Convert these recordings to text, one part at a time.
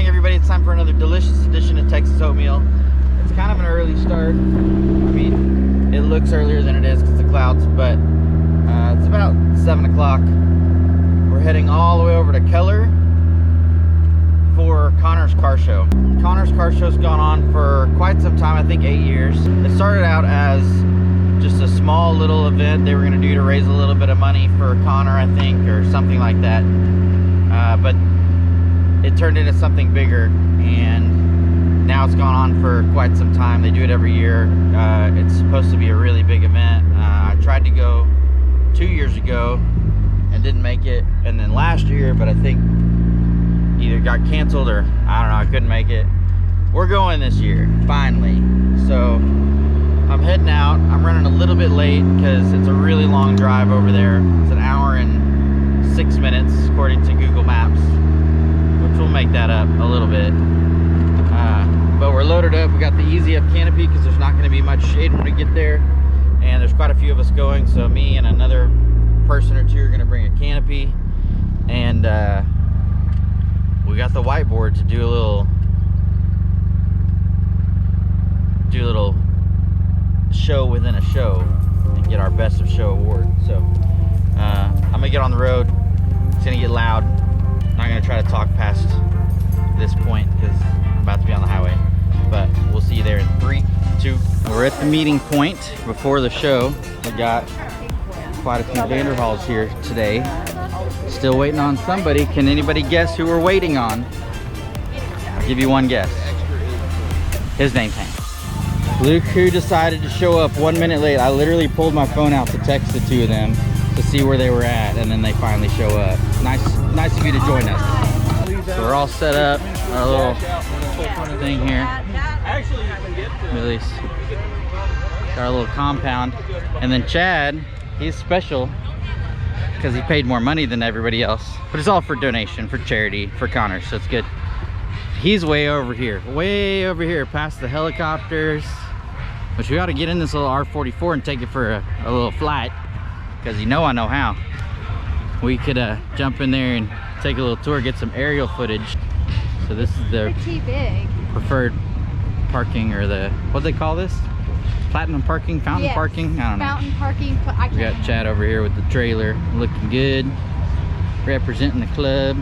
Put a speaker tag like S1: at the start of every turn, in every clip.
S1: morning, everybody. It's time for another delicious edition of Texas Oatmeal. It's kind of an early start. I mean, it looks earlier than it is because of the clouds, but it's about 7 o'clock. We're heading all the way over to Keller for Connor's car show. Connor's car show's gone on for quite some time, I think 8 years. It started out as just a small little event they were going to do to raise a little bit of money for Connor, I think, or something like that. But it turned into something bigger, and now it's gone on for quite some time. They do it every year. It's supposed to be a really big event. I tried to go 2 years ago and didn't make it, and then last year, but I think either got canceled or I don't know, I couldn't make it. We're going this year, finally. So I'm heading out. I'm running a little bit late because it's a really long drive over there. It's an hour and 6 minutes according to Google Maps, which will make that up a little bit. But we're loaded up. We got the easy up canopy because there's not going to be much shade when we get there, and there's quite a few of us going, so me and another person or two are going to bring a canopy, and we got the whiteboard to do a little show within a show and get our best of show award. So I'm gonna get on the road. It's gonna get loud. I'm not gonna try to talk past this point because I'm about to be on the highway, but we'll see you there in 3, 2. We're at the meeting point before the show. We got quite a few Vanderhalls here today. Still waiting on somebody. Can anybody guess who we're waiting on? I'll give you one guess. His name's Hank. Luke, who decided to show up 1 minute late. I literally pulled my phone out to text the two of them to see where they were at, and then they finally show up. Nice of you to join us. So we're all set up. Our little thing here. Release. Got our little compound. And then Chad, he's special because he paid more money than everybody else. But it's all for donation, for charity, for Connor, so it's good. He's way over here past the helicopters, which we ought to get in this little R44 and take it for a little flight, because I know how. We could jump in there and take a little tour, get some aerial footage. So this is the preferred parking, or the, what do they call this? Platinum parking, fountain parking? I don't know. Fountain parking. We got Chad over here with the trailer, looking good, representing the club.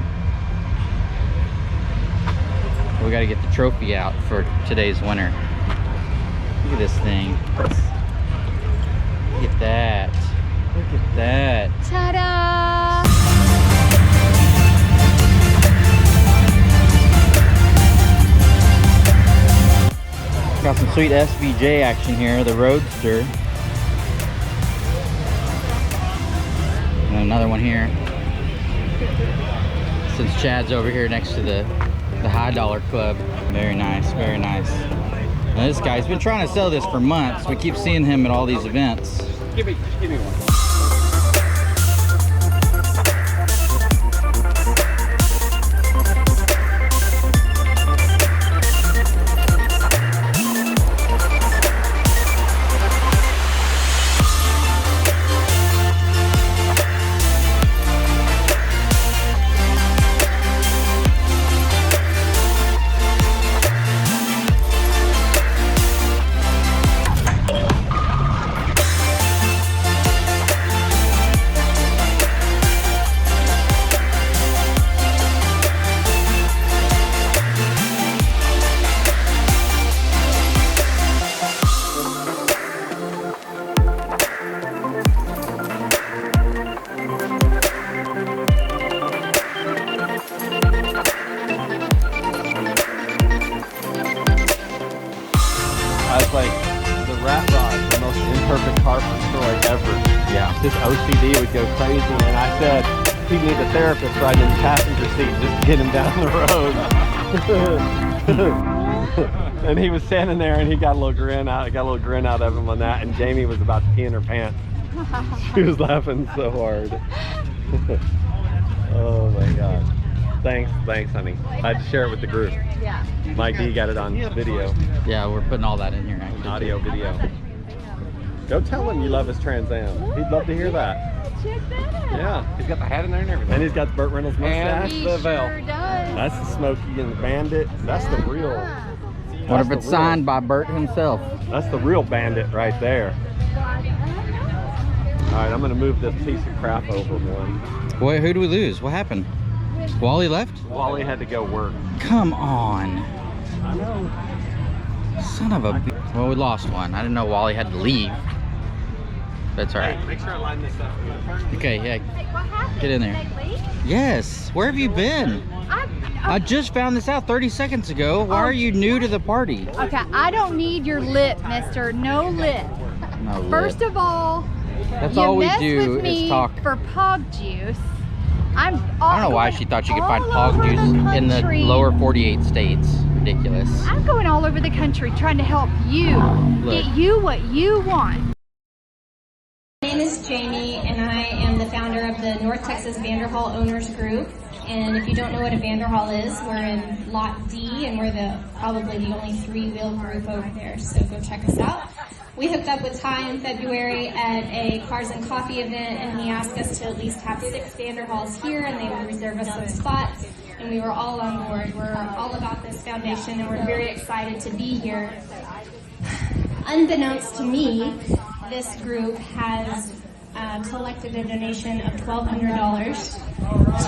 S1: We got to get the trophy out for today's winner. Look at this thing. Look at that. Look at that. Ta-da! Got some sweet SVJ action here, the Roadster. And another one here. Since Chad's over here next to the High Dollar Club. Very nice, very nice. Now this guy's been trying to sell this for months. We keep seeing him at all these events.
S2: Give me one.
S3: Like the rat rod, the most imperfect car story ever.
S1: Yeah.
S3: His OCD would go crazy, and I said he'd need a therapist riding in the passenger seat just to get him down the road. And he was standing there, and he got a little grin out. Of him on that. And Jamie was about to pee in her pants. She was laughing so hard. Oh my God. Thanks, honey. I had to share it with the group.
S4: Yeah.
S3: Mike D got it on video.
S1: Yeah, we're putting all that in here. Actually.
S3: Audio, video. Go tell him you love his Trans Am. He'd love to hear that.
S2: Check that out.
S3: Yeah.
S4: He's got the hat in there and everything.
S3: And he's got Burt Reynolds mustache.
S2: He
S4: the veil.
S2: sure does.
S3: That's the Smokey and the Bandit. That's the real.
S1: What if
S3: that's
S1: it's
S3: the real-
S1: signed by Bert himself?
S3: That's the real Bandit right there. All right, I'm gonna move this piece of crap over one.
S1: Wait, who do we lose? What happened? Wally left?
S3: Wally had to go work.
S1: Come on.
S3: I know.
S1: Son of a... Well, we lost one. I didn't know Wally had to leave. That's all right.
S3: Make sure I line this up.
S1: Okay, yeah.
S2: What happened?
S1: Get in there.
S2: Did they leave?
S1: Yes. Where have you been? I just found this out 30 seconds ago. Why are you new to the party?
S2: Okay, I don't need your lip, mister. No lip.
S1: No,
S2: First of all,
S1: that's
S2: you
S1: all we
S2: mess
S1: do
S2: with me
S1: is talk.
S2: for pog juice. I
S1: I don't know why she thought she could find hog juice in the lower 48 states. Ridiculous.
S2: I'm going all over the country trying to help you
S1: Look.
S2: get you what you want.
S5: My name is Jamie, and I am the founder of the North Texas Vanderhall Owners Group. And if you don't know what a Vanderhall is, we're in Lot D, and we're probably the only three-wheel group over there. So go check us out. We hooked up with Ty in February at a Cars and Coffee event, and he asked us to at least have 6 Vanderhalls here, and they would reserve us some spots. And we were all on board. We're all about this foundation, and we're very excited to be here. Unbeknownst to me, this group has collected a donation of $1,200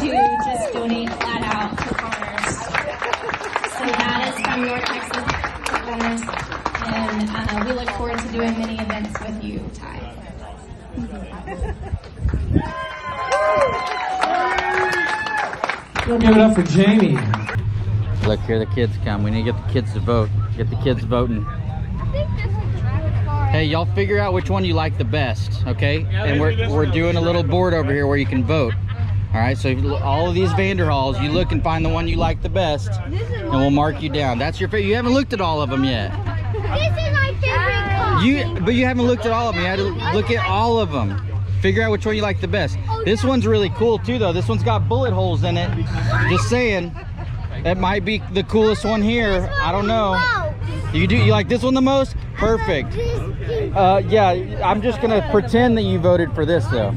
S5: to just donate flat out to Connors. So that is from North Texas Owners, and we look forward to doing many events with you, Ty.
S6: We'll give it up for Jamie.
S1: Look, here the kids come. We need to get the kids to vote. Get the kids voting. Hey, y'all figure out which one you like the best, okay? And we're doing a little board over here where you can vote. All right, so if you, all of these Vanderhalls, you look and find the one you like the best, and we'll mark you down. That's your favorite. You haven't looked at all of them yet.
S2: This is my favorite car.
S1: But you haven't looked at all of them. You had to look at all of them. Figure out which one you like the best. This one's really cool too, though. This one's got bullet holes in it. Just saying, that might be the coolest one here. I don't know. You like this one the most? Perfect. Yeah, I'm just gonna pretend that you voted for this though.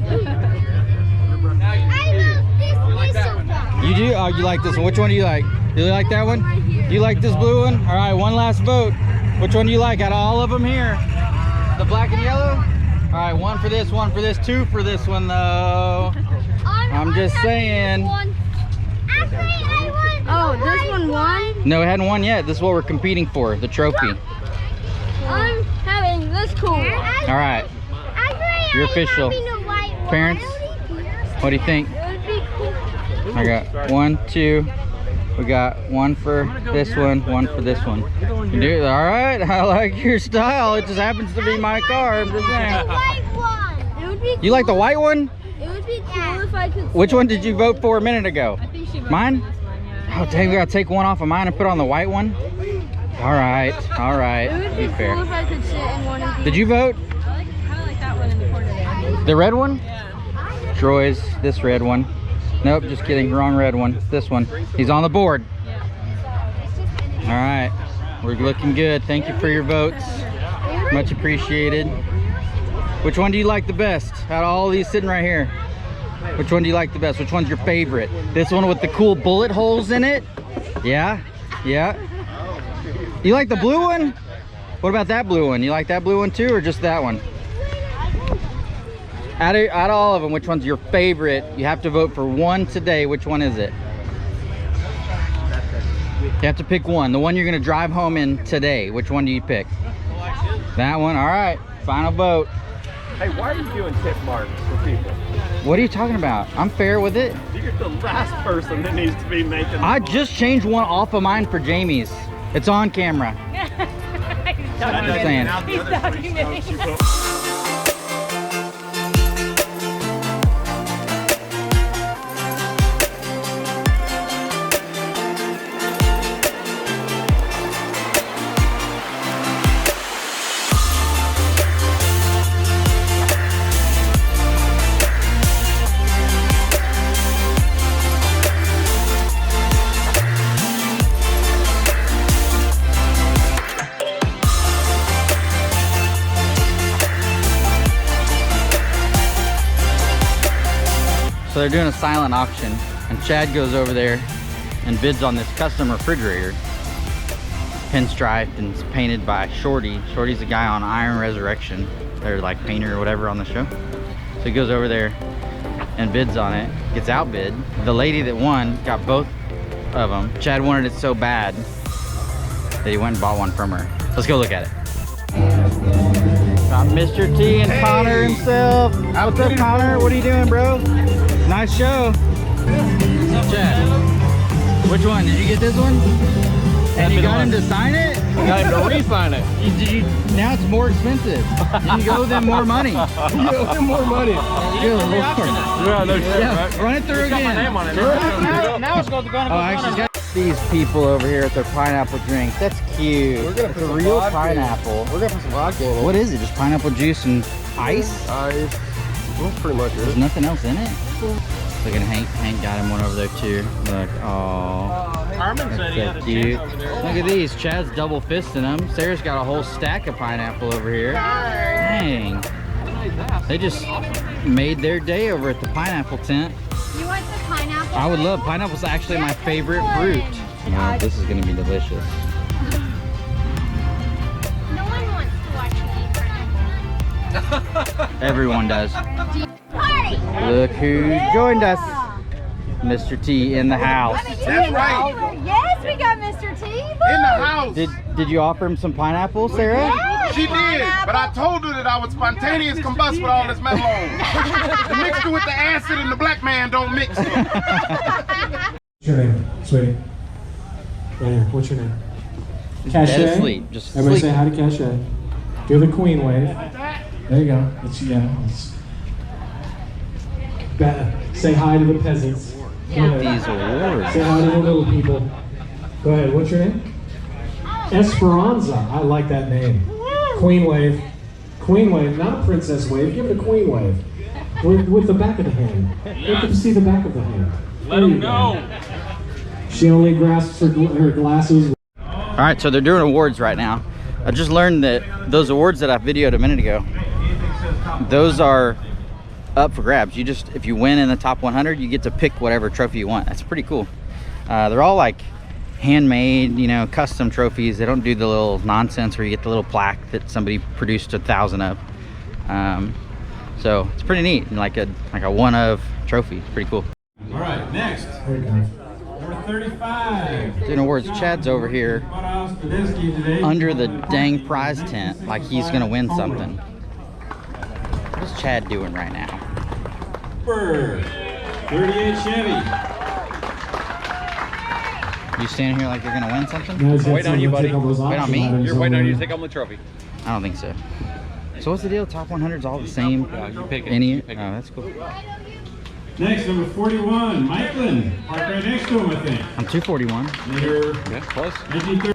S1: You do? Oh, you like this one. Which one do you like? You like that one? You like this blue one? All right, one last vote. Which one do you like out of all of them here? The black and yellow? All right, one for this, 2 for this one though. I'm just saying.
S2: Oh, this one won?
S1: No, it hadn't won yet. This is what we're competing for, the trophy.
S2: I'm having this cool.
S1: All right, you're official. Parents, what do you think? I got 1, 2. We got one for this one for this one. You do it. All right, I like your style. It just happens to be my car. I'm just saying. You like the white one?
S2: It would be cool if I could.
S1: Which one did you vote for a minute ago? Mine? Oh, dang, we gotta take one off of mine and put on the white one? All right, all right.
S2: It would be
S1: fair.
S2: cool if I could sit in one of these.
S1: Did you vote?
S2: I kind of like that one in the corner there.
S1: The red one? Yeah. Troy's, this red one. Nope, just kidding, wrong red one. This one. He's on the board. All right, we're looking good. Thank you for your votes. Much appreciated. Which one do you like the best out of all these sitting right here? Which one do you like the best? Which one's your favorite? This one with the cool bullet holes in it? Yeah, yeah. You like the blue one? What about that blue one? You like that blue one too, or just that one? Out of all of them, which one's your favorite? You have to vote for one today. Which one is it? You have to pick one. The one you're gonna drive home in today. Which one do you pick? That one. All right. Final vote.
S3: Hey, why are you doing tip marks for people?
S1: What are you talking about? I'm fair with it.
S3: You're the last person that needs to be making.
S1: I just changed one off of mine for Jamie's. It's on camera. I'm just saying.
S3: He's documenting.
S1: So they're doing a silent auction, and Chad goes over there and bids on this custom refrigerator. Pinstriped and it's painted by Shorty. Shorty's a guy on Iron Resurrection. They're like painter or whatever on the show. So he goes over there and bids on it, gets outbid. The lady that won got both of them. Chad wanted it so bad that he went and bought one from her. Let's go look at it. Got Mr. T and Connor himself. What's up, Connor? What are you doing, bro? Nice show. Chad, which one? Did you get this one? And you got him to sign it?
S3: Got him to re-sign it.
S1: Now it's more expensive. You owe them more money.
S3: You owe them more money.
S1: Good Lord.
S3: Yeah, no shit, right?
S1: Run it through again.
S3: My name on it.
S1: Now it's going to go. Oh, I actually got these people over here at their pineapple drink. That's cute.
S3: We're gonna
S1: it's
S3: put
S1: a
S3: some
S1: real
S3: vodka
S1: pineapple.
S3: We're gonna put some vodka in it.
S1: What is it? Just pineapple juice and ice?
S3: Ice. That's pretty much
S1: There's
S3: it.
S1: nothing else in it? Look at Hank. Hank got him one over there too. Look, oh,
S6: Carmen said he had a
S1: cute.
S6: chance over there.
S1: Look at these. Chad's double fisting them. Sarah's got a whole stack of pineapple over here. Dang. They just made their day over at the pineapple tent.
S2: You want the pineapple?
S1: I would love pineapple's actually my favorite fruit. You know, this is gonna be delicious.
S2: No one wants to watch me eat pineapple.
S1: Everyone does.
S2: Party!
S1: Look who joined us. Mr. T in the house.
S4: That's right.
S2: Yes, we got Mr. T.
S4: In the house.
S1: Did you offer him some pineapple, Sarah?
S4: She did, but I told her that I would spontaneous combust with all this metal on. The mixture with the acid and the black man don't mix.
S6: What's your name, sweetie? Right here. What's your name?
S1: Dead
S6: Cachet.
S1: asleep. Just
S6: Everybody
S1: sleep.
S6: say hi to Cachet. Do the queen wave. There you go. Say hi to the peasants. Go ahead.
S1: These awards.
S6: Say hi to the little people. Go ahead. What's your name? Esperanza. I like that name. Queen wave. Queen wave, not a princess wave. Give it a queen wave. With the back of the hand. Let them see the back of the hand. Let them know. She only grasps her glasses.
S1: All right, so they're doing awards right now. I just learned that those awards that I videoed a minute ago, those are up for grabs. You just, if you win in the top 100, you get to pick whatever trophy you want. That's pretty cool. They're all like handmade, you know, custom trophies. They don't do the little nonsense where you get the little plaque that somebody produced 1,000 of. So it's pretty neat, like a one of trophy. It's pretty cool.
S7: All right, next.
S6: There you go.
S7: Number 35.
S1: Doing awards. Chad's over here under the dang prize tent like he's gonna win something. What's Chad doing right now?
S7: Number 38 Chevy.
S1: You standing here like you're gonna win something?
S6: Wait on you, buddy.
S1: Wait on me?
S3: You're waiting on you to take home the trophy.
S1: I don't think so. So what's the deal? Top 100's all the same?
S3: Yeah, you pick it.
S1: Any?
S3: You pick it.
S1: Oh, that's cool.
S7: Next, number 41, Mikeland. Park right next to him, I think.
S1: I'm 241.
S7: Year
S3: Yeah, close.
S7: 1930.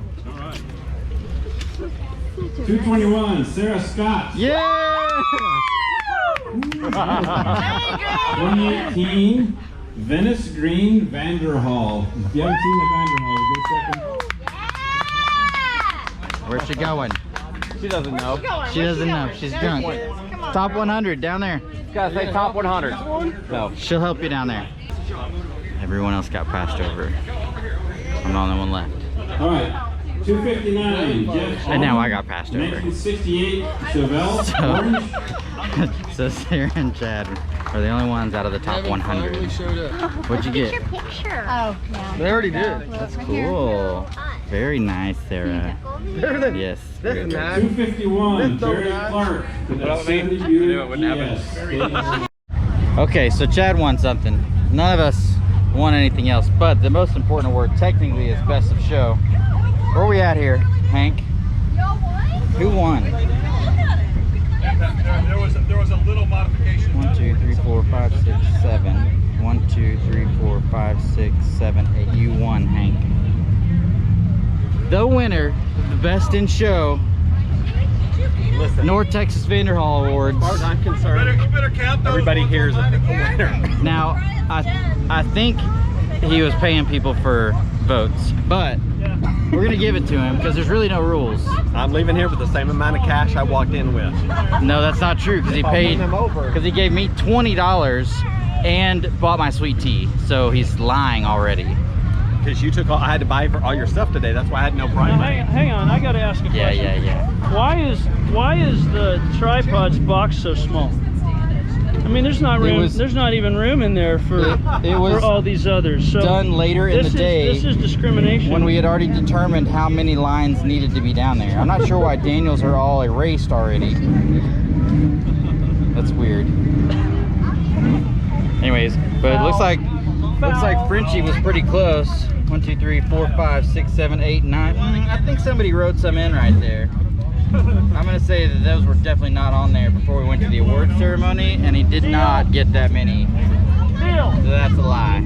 S7: 221, Sarah Scott.
S1: Yeah!
S7: 2018, Venice Green Vanderhall. If you haven't seen the Vanderhall, go check them.
S1: Where's she going?
S3: She doesn't know.
S1: She doesn't know. She's drunk. Top 100 down there.
S3: Gotta say top 100. No.
S1: She'll help you down there. Everyone else got passed over. I'm the only one left.
S7: All right, 259, Jeff.
S1: And now I got passed over.
S7: 1968, Chevelle. Orange.
S1: So Sarah and Chad are the only ones out of the top 100. What'd you get?
S2: Picture. Oh, yeah.
S3: They already did.
S1: That's cool. Very nice, Sarah. Yes. very good.
S7: 251, Jerry Clark.
S3: What I mean? I
S7: Butte
S3: knew it wouldn't happen.
S1: Okay, so Chad won something. None of us won anything else, but the most important award technically is Best of Show. Where are we at here, Hank? Who won?
S8: There was a little modification.
S1: 1, 2, 3, 4, 5, 6, 7. 1, 2, 3, 4, 5, 6, 7, 8. You won, Hank. The winner of the Best in Show,
S3: Listen,
S1: North Texas Vanderhall Awards.
S3: as far as I'm concerned,
S8: You better count those.
S3: everybody here is a winner.
S1: Now, I think he was paying people for votes, but we're gonna give it to him because there's really no rules.
S3: I'm leaving here with the same amount of cash I walked in with.
S1: No, that's not true because he
S3: If I
S1: paid,
S3: win them over.
S1: because he gave me $20 and bought my sweet tea. So he's lying already.
S3: Because you took all, I had to buy for all your stuff today. That's why I had no Prime
S9: Now,
S3: Day.
S9: hang on, I gotta ask a question.
S1: Yeah.
S9: Why is the tripod's box so small? I mean, there's not room. There's not even room in there for for all these others. So
S1: done later in the day.
S9: This is discrimination.
S1: When we had already determined how many lines needed to be down there. I'm not sure why Daniel's are all erased already. That's weird. Anyways, but it looks like Frenchie was pretty close. 1, 2, 3, 4, 5, 6, 7, 8, 9. I think somebody wrote some in right there. I'm gonna say that those were definitely not on there before we went to the award ceremony, and he did not get that many. So that's a lie.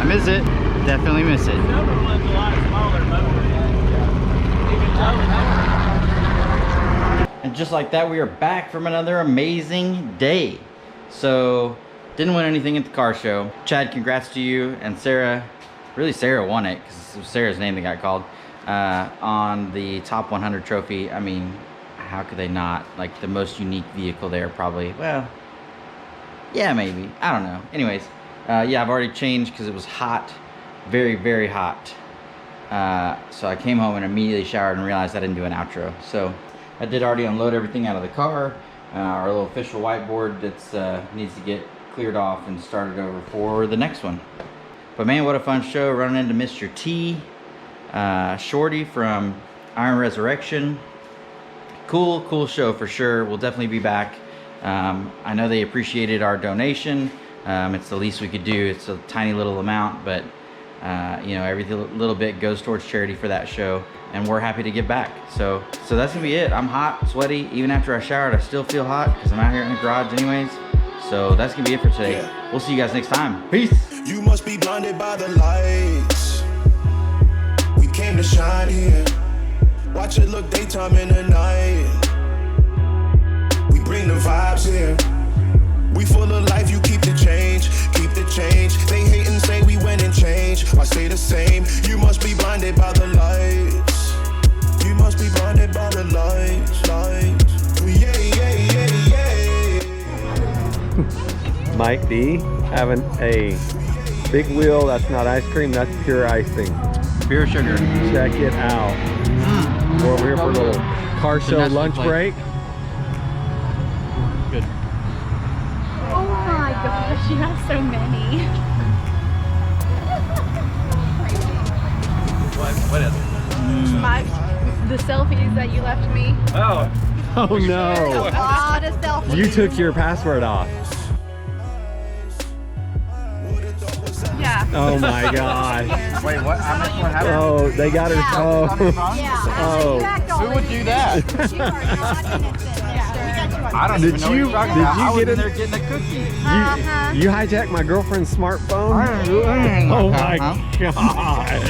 S1: Miss it. Definitely miss it. And just like that, we are back from another amazing day. So, didn't win anything at the car show. Chad, congrats to you and Sarah. Really, Sarah won it because it was Sarah's name that got called on the top 100 trophy. I mean, how could they not? Like the most unique vehicle there, probably. Well, yeah, maybe. I don't know. Anyways. Yeah, I've already changed because it was hot, very, very hot. So I came home and immediately showered and realized I didn't do an outro. So I did already unload everything out of the car. Our little official whiteboard that's needs to get cleared off and started over for the next one. But man, what a fun show, running into Mr. T, Shorty from Iron Resurrection. Cool show for sure. We'll definitely be back. I know they appreciated our donation. It's the least we could do. It's a tiny little amount, but you know, every little bit goes towards charity for that show, and we're happy to give back. So that's gonna be it. I'm hot, sweaty. Even after I showered, I still feel hot because I'm out here in the garage anyways. So that's gonna be it for today. We'll see you guys next time. Peace.
S10: You must be blinded by the lights. We came to shine here. Watch it look daytime in the night. We bring the vibes here. We full of life, you keep the change, keep the change. They hate and say we went and changed. I stay the same. You must be blinded by the lights. You must be blinded by the lights, lights. Yeah.
S3: Mike D having a big wheel. That's not ice cream, that's pure icing.
S1: Pure sugar.
S3: Check it out. We're over here for a little car show lunch break.
S1: Good.
S2: Oh my gosh, you have so many.
S1: What is it?
S2: The selfies that you left me.
S3: Oh no.
S2: A lot of selfies.
S3: You took your password off.
S2: Yeah.
S3: Oh my gosh.
S1: Wait, what? How much one happened?
S3: Oh, they got her. Oh.
S2: Yeah.
S3: Oh.
S1: Who would do that?
S2: You are not innocent, mister.
S1: I don't even know what you're talking
S3: Did
S1: about.
S3: you
S1: I was
S3: get
S1: in
S3: it?
S1: there getting a cookie.
S3: You hijacked my girlfriend's smartphone? Oh my gosh.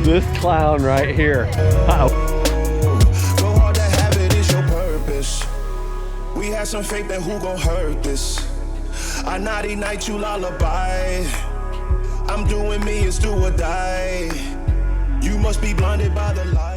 S3: This clown right here. Wow.
S10: Go hard to have it is your purpose. We had some faith that who gon' hurt this. I naughty night you lullaby. I'm doing me, it's do or die. You must be blinded by the light.